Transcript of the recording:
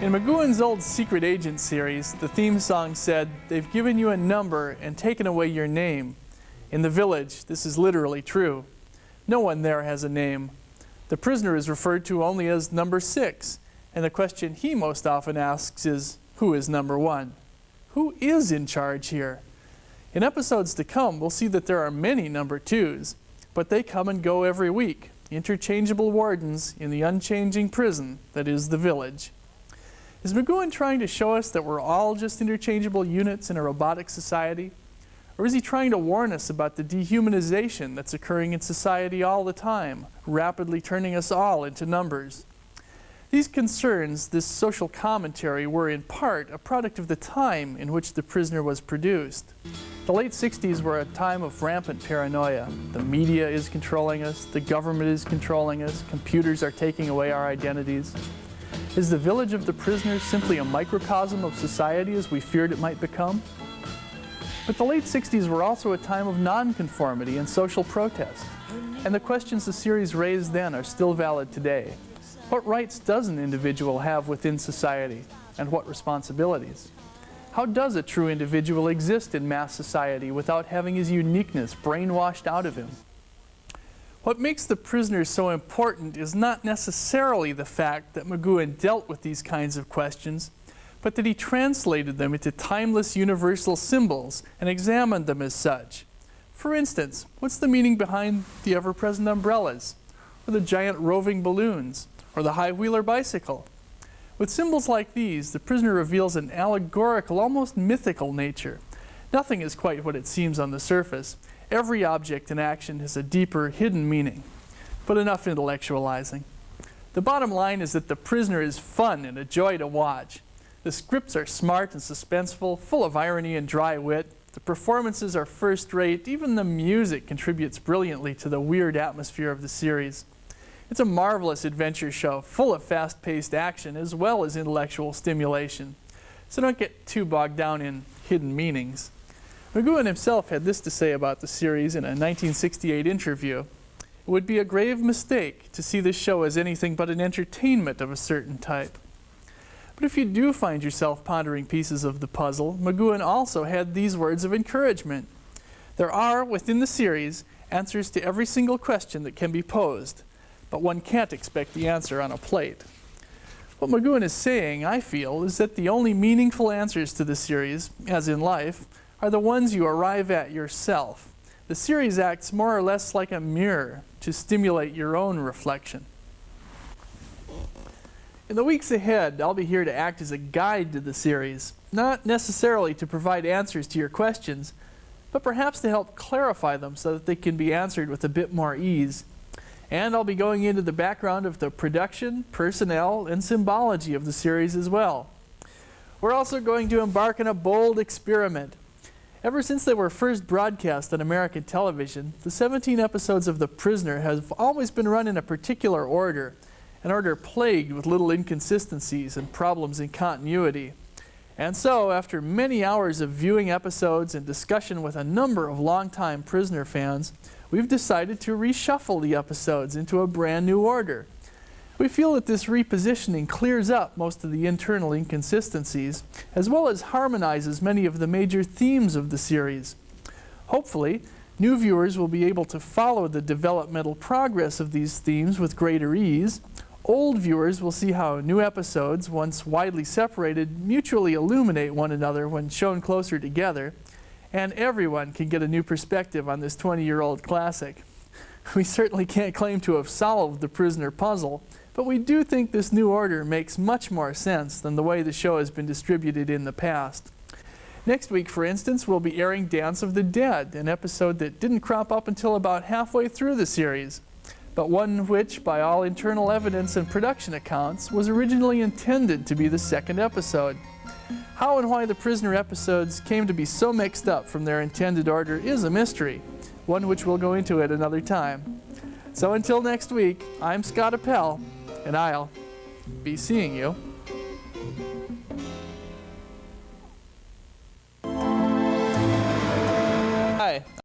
In McGoohan's old Secret Agent series, the theme song said, "They've given you a number and taken away your name." In the village, this is literally true. No one there has a name. The prisoner is referred to only as number 6, and the question he most often asks is, who is number 1? Who is in charge here? In episodes to come, we'll see that there are many number 2s, but they come and go every week, interchangeable wardens in the unchanging prison that is the village. Is McGoohan trying to show us that we're all just interchangeable units in a robotic society? Or is he trying to warn us about the dehumanization that's occurring in society all the time, rapidly turning us all into numbers? These concerns, this social commentary, were in part a product of the time in which The Prisoner was produced. The late 60s were a time of rampant paranoia. The media is controlling us, the government is controlling us, computers are taking away our identities. Is the village of the prisoners simply a microcosm of society as we feared it might become? But the late 60s were also a time of nonconformity and social protest, and the questions the series raised then are still valid today. What rights does an individual have within society, and what responsibilities? How does a true individual exist in mass society without having his uniqueness brainwashed out of him? What makes The Prisoner so important is not necessarily the fact that McGoohan dealt with these kinds of questions, but that he translated them into timeless universal symbols and examined them as such. For instance, what's the meaning behind the ever-present umbrellas, or the giant roving balloons, or the high-wheeler bicycle? With symbols like these, The Prisoner reveals an allegorical, almost mythical nature. Nothing is quite what it seems on the surface. Every object and action has a deeper, hidden meaning. But enough intellectualizing. The bottom line is that The Prisoner is fun and a joy to watch. The scripts are smart and suspenseful, full of irony and dry wit. The performances are first-rate. Even the music contributes brilliantly to the weird atmosphere of the series. It's a marvelous adventure show, full of fast-paced action as well as intellectual stimulation. So don't get too bogged down in hidden meanings. McGoohan himself had this to say about the series in a 1968 interview. It would be a grave mistake to see this show as anything but an entertainment of a certain type. But if you do find yourself pondering pieces of the puzzle, McGoohan also had these words of encouragement. There are, within the series, answers to every single question that can be posed, but one can't expect the answer on a plate. What McGoohan is saying, I feel, is that the only meaningful answers to the series, as in life, are the ones you arrive at yourself. The series acts more or less like a mirror to stimulate your own reflection. In the weeks ahead, I'll be here to act as a guide to the series, not necessarily to provide answers to your questions, but perhaps to help clarify them so that they can be answered with a bit more ease. And I'll be going into the background of the production, personnel, and symbology of the series as well. We're also going to embark on a bold experiment. Ever since they were first broadcast on American television, the 17 episodes of The Prisoner have always been run in a particular order, an order plagued with little inconsistencies and problems in continuity. And so, after many hours of viewing episodes and discussion with a number of longtime Prisoner fans, we've decided to reshuffle the episodes into a brand new order. We feel that this repositioning clears up most of the internal inconsistencies, as well as harmonizes many of the major themes of the series. Hopefully, new viewers will be able to follow the developmental progress of these themes with greater ease. Old viewers will see how new episodes, once widely separated, mutually illuminate one another when shown closer together, and everyone can get a new perspective on this 20-year-old classic. We certainly can't claim to have solved the Prisoner puzzle, but we do think this new order makes much more sense than the way the show has been distributed in the past. Next week, for instance, we'll be airing Dance of the Dead, an episode that didn't crop up until about halfway through the series, but one which, by all internal evidence and production accounts, was originally intended to be the second episode. How and why the Prisoner episodes came to be so mixed up from their intended order is a mystery, one which we'll go into at another time. So until next week, I'm Scott Apel, and I'll be seeing you.